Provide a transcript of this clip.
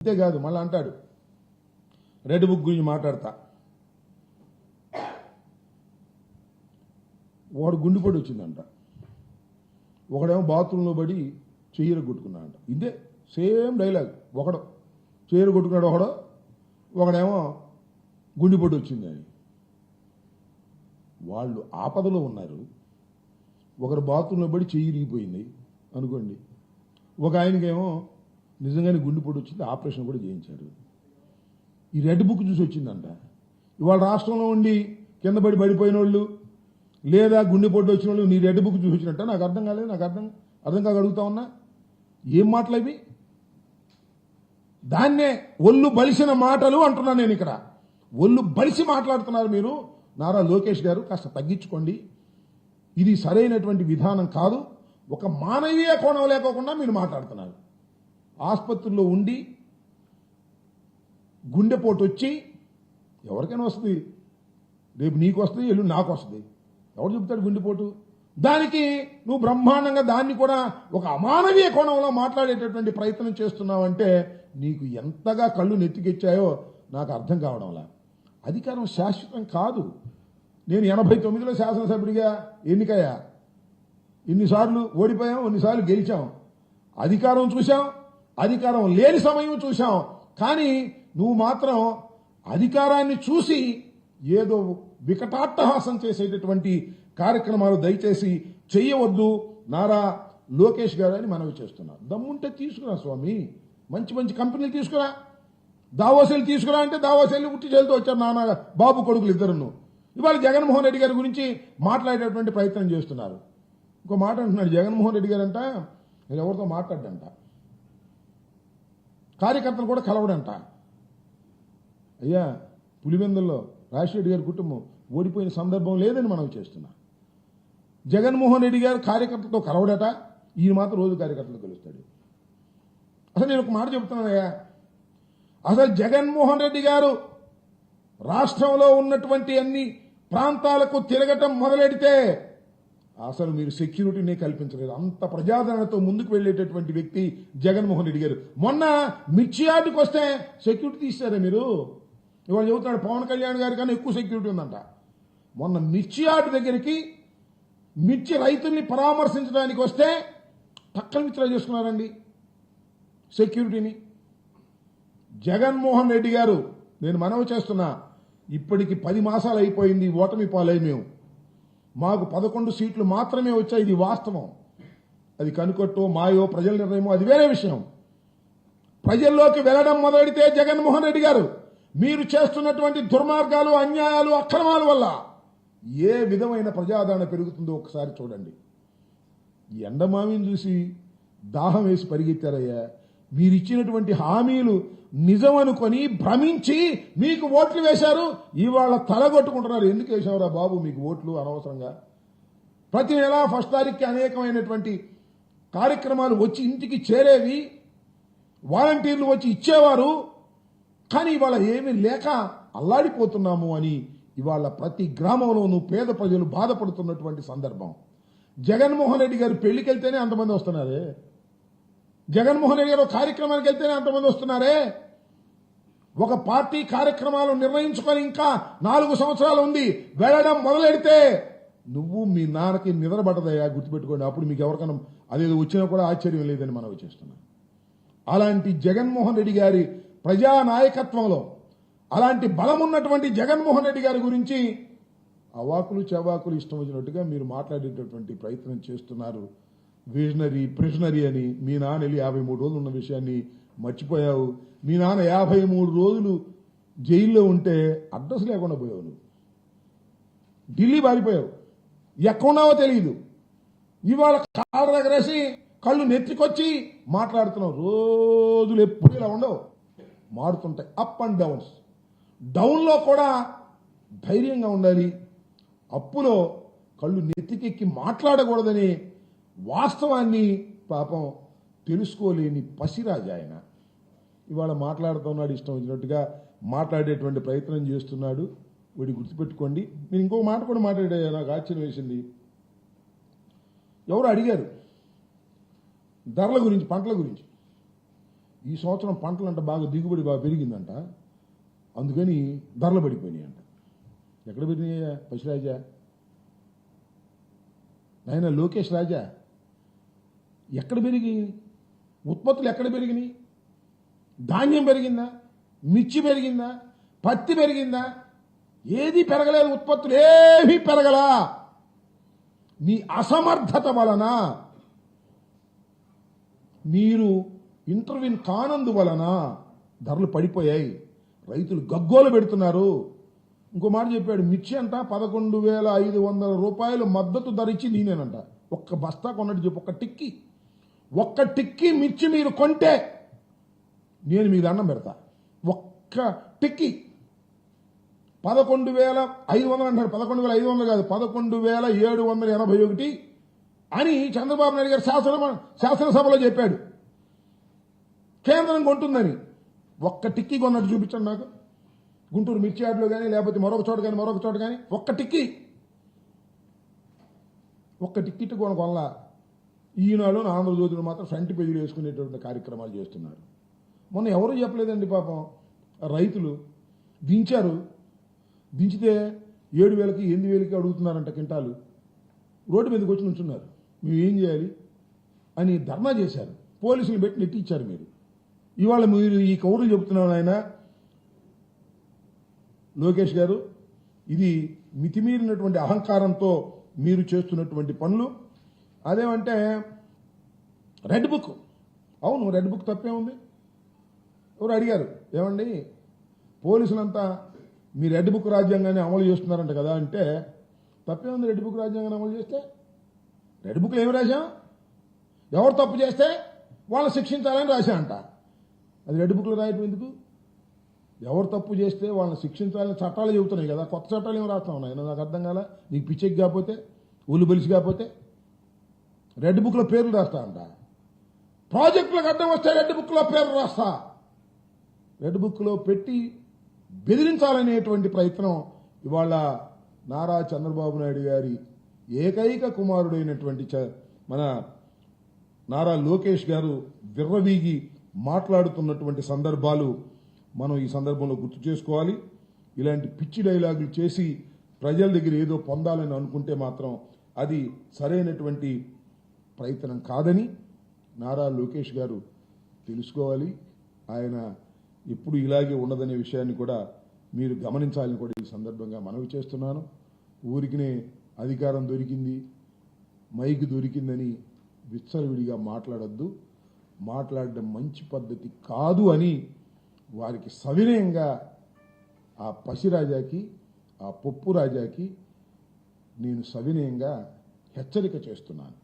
అంతేకాదు మళ్ళీ అంటాడు రెడ్ బుక్ గురించి మాట్లాడతా. వాడు గుండెపోటు వచ్చిందంట, ఒకడేమో బాత్రూంలో పడి చెయ్యరు కొట్టుకున్నాడంట. ఇదే సేమ్ డైలాగ్. ఒకడు చెయ్యరు కొట్టుకున్నాడు, ఒకడేమో గుండెపోటు వచ్చింది అని. వాళ్ళు ఆపదలో ఉన్నారు. ఒకరు బాత్రూంలో పడి చెయ్యి ఇరిగిపోయింది అనుకోండి, ఒక ఆయనకేమో నిజంగానే గుండెపోటు వచ్చింది, ఆపరేషన్ కూడా చేయించారు. ఈ రెడ్ బుక్ చూసి వచ్చిందంట. ఇవాళ రాష్ట్రంలో ఉండి కింద పడిపోయిన వాళ్ళు లేదా గుండెపోటు వచ్చిన వాళ్ళు నీ రెడ్ బుక్ చూసి వచ్చినట్ట. నాకు అర్థం కాలేదు, నాకు అర్థం కాక అడుగుతా ఉన్నా. ఏం మాటలు ఇవి? దాన్నే ఒళ్ళు బలిసిన మాటలు అంటున్నాను నేను ఇక్కడ. ఒళ్ళు బలిసి మాట్లాడుతున్నారు మీరు. నారా లోకేష్ గారు కాస్త తగ్గించుకోండి. ఇది సరైనటువంటి విధానం కాదు. ఒక మానవీయ కోణం లేకోకుండా మీరు మాట్లాడుతున్నారు. ఆసుపత్రిలో ఉండి గుండెపోటు వచ్చి ఎవరికైనా వస్తుంది, రేపు నీకు వస్తుంది, ఎల్లుండి నాకు వస్తుంది. ఎవరు చెప్తాడు గుండెపోటు? దానికి నువ్వు బ్రహ్మాండంగా దాన్ని కూడా ఒక అమానవీయ కోణంలో మాట్లాడేటటువంటి ప్రయత్నం చేస్తున్నావంటే నీకు ఎంతగా కళ్ళు నెత్తికెచ్చాయో నాకు అర్థం కావడంలా. అధికారం శాశ్వతం కాదు. నేను 89లో శాసనసభ్యుడిగా ఎన్నికయ్యా. ఇన్నిసార్లు ఓడిపోయాం, ఎన్నిసార్లు గెలిచాం. అధికారం చూశాం, అధికారం లేని సమయం చూశాం. కానీ నువ్వు మాత్రం అధికారాన్ని చూసి ఏదో వికటాట్టహాసం చేసేటటువంటి కార్యక్రమాలు దయచేసి చెయ్యవద్దు నారా లోకేష్ గారు అని మనవి చేస్తున్నా. దమ్ముంటే తీసుకురా స్వామి, మంచి మంచి కంపెనీలు తీసుకురా. దావోసెలు తీసుకురా అంటే దావోసెల్ని ఉట్టి చేలుతూ వచ్చారు నాన్న బాబు కొడుకులు ఇద్దరును. ఇవాళ జగన్మోహన్ రెడ్డి గారి గురించి మాట్లాడేటువంటి ప్రయత్నం చేస్తున్నారు. ఇంకో మాట అంటున్నాడు జగన్మోహన్ రెడ్డి గారు అంట, నేను ఎవరితో మాట్లాడ్డంట, కార్యకర్తలు కూడా కలవడంట. అయ్యా, పులివెందుల్లో రాజశేఖర్ గారి కుటుంబం ఓడిపోయిన సందర్భం లేదని మనం చేస్తున్నా. జగన్మోహన్ రెడ్డి గారు కార్యకర్తలతో కలవడట, ఈయన మాత్రం రోజు కార్యకర్తలు కలుస్తాడు. అసలు నేను ఒక మాట చెప్తున్నానయ్యా, అసలు జగన్మోహన్ రెడ్డి గారు రాష్ట్రంలో ఉన్నటువంటి అన్ని ప్రాంతాలకు తిరగటం మొదలెడితే అసలు మీరు సెక్యూరిటీనే కల్పించలేదు. అంత ప్రజాదరణతో ముందుకు వెళ్లేటటువంటి వ్యక్తి జగన్మోహన్ రెడ్డి గారు. మొన్న మిర్చి యార్డుకి వస్తే సెక్యూరిటీ తీశారే మీరు. ఇవాళ చెబుతున్నాడు పవన్ కళ్యాణ్ గారి కన్నా ఎక్కువ సెక్యూరిటీ ఉందంట. మొన్న మిర్చి యార్డు దగ్గరికి మిర్చి రైతుల్ని పరామర్శించడానికి వస్తే పక్కన విత్డ్రా చేసుకున్నారండి సెక్యూరిటీని. జగన్మోహన్ రెడ్డి గారు, నేను మనవి చేస్తున్నా, ఇప్పటికి 10 మాసాలు అయిపోయింది, ఓటమి పాలై మేము. మాకు 11 సీట్లు మాత్రమే వచ్చాయి. ఇది వాస్తవం. అది కనుకొట్టో మాయో ప్రజల నిర్ణయమో అది వేరే విషయం. ప్రజల్లోకి వెళ్లడం మొదలెడితే జగన్మోహన్ రెడ్డి గారు మీరు చేస్తున్నటువంటి దుర్మార్గాలు, అన్యాయాలు, అక్రమాల వల్ల ఏ విధమైన ప్రజాదరణ పెరుగుతుందో ఒకసారి చూడండి. ఈ ఎండమామిని చూసి దాహం వేసి పరిగెత్తారయ్యా. మీరిచ్చినటువంటి హామీలు నిజం అనుకొని భ్రమించి మీకు ఓట్లు వేశారు. ఇవాళ తలగొట్టుకుంటున్నారు. ఎందుకు వేశావురా బాబు మీకు ఓట్లు అనవసరంగా? ప్రతి నెల 1 తారీఖుకి అనేకమైనటువంటి కార్యక్రమాలు వచ్చి ఇంటికి చేరేవి, వాలంటీర్లు వచ్చి ఇచ్చేవారు. కానీ ఇవాళ ఏమీ లేక అల్లాడిపోతున్నాము అని ఇవాళ ప్రతి గ్రామంలోనూ పేద ప్రజలు బాధపడుతున్నటువంటి సందర్భం. జగన్మోహన్ రెడ్డి గారు పెళ్లికి వెళ్తేనే అంతమంది వస్తున్నారే, జగన్మోహన్ రెడ్డి గారు కార్యక్రమానికి వెళ్తేనే అంతమంది వస్తున్నారే. ఒక పార్టీ కార్యక్రమాలు నిర్ణయించుకొని ఇంకా 4 సంవత్సరాలు ఉంది, వెళ్లడం మొదలెడితే నువ్వు మీ నాన్నకి నిద్రపడదయ్యా, గుర్తుపెట్టుకోండి. అప్పుడు మీకు ఎవరికైనా అదేదో వచ్చినా కూడా ఆశ్చర్యం లేదని మనవి చేస్తున్నా. అలాంటి జగన్మోహన్ రెడ్డి గారి ప్రజా నాయకత్వంలో అలాంటి బలం ఉన్నటువంటి జగన్మోహన్ రెడ్డి గారి గురించి అవాకులు చవాకులు ఇష్టం వచ్చినట్టుగా మీరు మాట్లాడేటటువంటి ప్రయత్నం చేస్తున్నారు. విజనరీ ప్రిజనరీ అని మీ నాన్న వెళ్ళి 53 రోజులు ఉన్న విషయాన్ని మర్చిపోయావు. మీ నాన్న 53 రోజులు జైల్లో ఉంటే అడ్రస్ లేకుండా పోయావు. నువ్వు ఢిల్లీ పారిపోయావు, ఎక్కడున్నావో తెలియదు. ఇవాళ కాళ్ళ దగ్గరేసి కళ్ళు నెత్తికొచ్చి మాట్లాడుతున్నావు. రోజులు ఎప్పుడు ఇలా ఉండవు, మారుతుంటాయి. Up and downs. డౌన్లో కూడా ధైర్యంగా ఉండాలి. అప్పులో కళ్ళు నెత్తికెక్కి మాట్లాడకూడదని వాస్తవాన్ని పాపం తెలుసుకోలేని పసిరాజు ఆయన. ఇవాళ మాట్లాడుతున్నాడు, ఇష్టం వచ్చినట్టుగా మాట్లాడేటువంటి ప్రయత్నం చేస్తున్నాడు. వీడి గుర్తుపెట్టుకోండి. నేను ఇంకో మాట కూడా మాట్లాడా, నాకు ఆశ్చర్యం వేసింది. ఎవరు అడిగారు ధరల గురించి, పంటల గురించి. ఈ సంవత్సరం పంటలంట బాగా దిగుబడి బాగా పెరిగిందంట, అందుకని ధరలు పడిపోయినాయి అంట. ఎక్కడ పెరిగినాయా పశురాజా, నాయన లోకేష్ రాజా? ఎక్కడ పెరిగి ఉత్పత్తులు ఎక్కడ పెరిగినాయి? ధాన్యం పెరిగిందా? మిర్చి పెరిగిందా? పత్తి పెరిగిందా? ఏది పెరగలేదు. ఉత్పత్తులు ఏమీ పెరగలా. మీ అసమర్థత వలన, మీరు ఇంటర్వ్యూన్ కానందు వలన ధరలు పడిపోయాయి. రైతులు గగ్గోలు పెడుతున్నారు. ఇంకో మాట చెప్పాడు, మిర్చి అంట 11,500 రూపాయలు మద్దతు ధర ఇచ్చి నేనేనంట. ఒక్క బస్తా కొన్నట్టు చెప్పు, ఒక్క టిక్కీ మిర్చి మీరు కొంటే నేను మీకు దండం పెడతా. ఒక్క టిక్కీ 11,500 అంటాడు. 11,500 కాదు, 11,781 అని చంద్రబాబు నాయుడు గారు శాసనసభలో చెప్పాడు. కేంద్రం కొంటుందని. ఒక్క టిక్కీ కొన్నట్టు చూపించండి నాకు, గుంటూరు మిర్చి యార్డులో కానీ లేకపోతే మరొక చోట కానీ ఒక్క టిక్కెట్ కొనకొనలా. ఈనాడు ఆంధ్రజ్యోతిలో మాత్రం ఫ్రంట్ పేజీలు వేసుకునేటువంటి కార్యక్రమాలు చేస్తున్నారు. మొన్న ఎవరూ చెప్పలేదండి పాపం. రైతులు దించారు, దించితే 7,000కి 8,000కి అడుగుతున్నారంట క్వింటాలు. రోడ్డు మీదకి వచ్చి నుంచున్నారు. మేము ఏం చేయాలి అని ధర్నా చేశారు. పోలీసులు పెట్టి నెట్టించారు. మీరు ఇవాళ మీరు ఈ కౌరులు చెబుతున్నారు ఆయన లోకేష్ గారు, ఇది మితిమీరినటువంటి అహంకారంతో మీరు చేస్తున్నటువంటి పనులు. అదేమంటే రెడ్ బుక్, అవును రెడ్ బుక్ తప్పే ఉంది. ఎవరు అడిగారు, ఏమండి పోలీసులంతా మీ రెడ్ బుక్ రాజ్యాంగాన్ని అమలు చేస్తున్నారంట కదా అంటే, తప్పే ఉంది రెడ్ బుక్ రాజ్యాంగాన్ని అమలు చేస్తే. రెడ్ బుక్లో ఏమి రాశాం? ఎవరు తప్పు చేస్తే వాళ్ళని శిక్షించాలని రాశాంట. అది రెడ్ బుక్లో రాయటం ఎందుకు? ఎవరు తప్పు చేస్తే వాళ్ళని శిక్షించాలని చట్టాలు చెబుతున్నాయి కదా, కొత్త చట్టాలు ఏమి రాస్తా ఉన్నాయి? నాకు అర్థం కాల. నీకు పిచ్చెక్కి కాకపోతే, ఊళ్ళు బలిసి కాకపోతే రెడ్ బుక్లో పేర్లు రాస్తా అంట. ప్రాజెక్టులకు అడ్డం వస్తే రెడ్ బుక్లో పేర్లు రాస్తా. రెడ్ బుక్లో పెట్టి బెదిరించాలనేటువంటి ప్రయత్నం ఇవాళ నారా చంద్రబాబు నాయుడు గారి ఏకైక కుమారుడైనటువంటి మన నారా లోకేష్ గారు విర్రవీగి మాట్లాడుతున్నటువంటి సందర్భాలు మనం ఈ సందర్భంలో గుర్తు చేసుకోవాలి. ఇలాంటి పిచ్చి డైలాగులు చేసి ప్రజల దగ్గర ఏదో పొందాలని అనుకుంటే మాత్రం అది సరైనటువంటి ప్రయత్నం కాదని నారా లోకేష్ గారు తెలుసుకోవాలి. ఆయన ఎప్పుడు ఇలాగే ఉండదనే విషయాన్ని కూడా మీరు గమనించాలని కూడా ఈ సందర్భంగా మనవి చేస్తున్నాను. ఊరికినే అధికారం దొరికింది, మైక్ దొరికిందని విచ్చలవిడిగా మాట్లాడద్దు. మాట్లాడడం మంచి పద్ధతి కాదు అని వారికి సవినయంగా, ఆ పసిరాజాకి, ఆ పప్పు రాజాకి నేను సవినయంగా హెచ్చరిక చేస్తున్నాను.